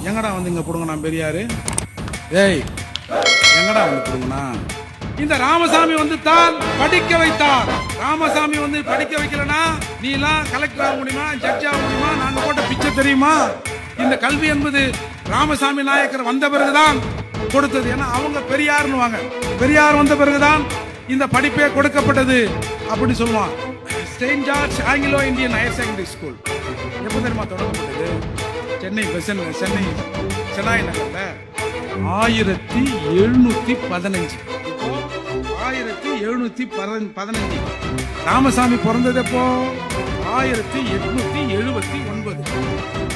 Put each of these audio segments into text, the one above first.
எங்கடா வந்து இங்க போடுங்கண்ணா பெரியாரு? ஏய், எங்கடா வந்து போடுங்கண்ணா? இந்த ராமசாமி வந்து தான் படிக்க வைத்தார். ராமசாமி வந்து படிக்க வைக்கலனா நீ எல்லாம் கலெக்டர் ஆக முடியுமா, ஜட்ஜ் ஆக முடியுமா? நாங்க போட்ட பிச்சை தெரியுமா? இந்த கல்வி என்பது ராமசாமி நாயக்கர் வந்த பிறகுதான் கொடுத்தது. ஏன்னா அவங்க பெரியார்னுவாங்க. பெரியார் வந்த பிறகுதான் இந்த படிப்பே கொடுக்கப்பட்டது அப்படின்னு சொல்லுவான். Saint George Anglo Indian higher secondary school எப்போ தெரியுமா தொடங்கப்பட்டது? சென்னை சென்னாய் நகர்ல 1715. 1715. ராமசாமி பிறந்தது எப்போ? 1879.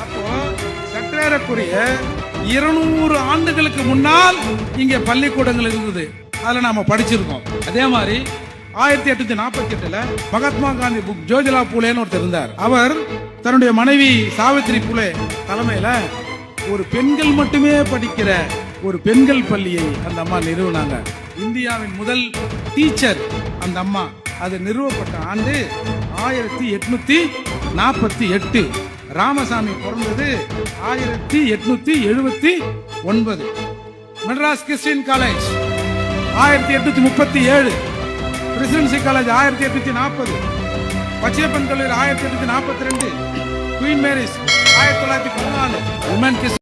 அப்போ சற்றேறக்குரிய 200 ஆண்டுகளுக்கு முன்னால் இங்க பள்ளிக்கூடங்கள் இருந்தது. அதுல நாம படிச்சிருக்கோம். அதே மாதிரி 1848 மகாத்மா காந்தி ஜோதிலா பூலேன்னு ஒருத்தர் இருந்தார். அவர் தன்னுடைய மனைவி சாவித்ரி பூலே தலைமையில ஒரு பெண்கள் மட்டுமே படிக்கிற ஒரு பெண்கள் பள்ளியை அந்த அம்மா நிறுவனாங்க. இந்தியாவின் முதல் டீச்சர் அந்த அம்மா. அது நிறுவப்பட்ட ஆண்டு 1848. ராமசாமி பிறந்தது 1879. Madras Christian college 1837. Presidency college 1840. Pachaiyappan கல்லூரி 1842. Queen Mary's 1914. உமன்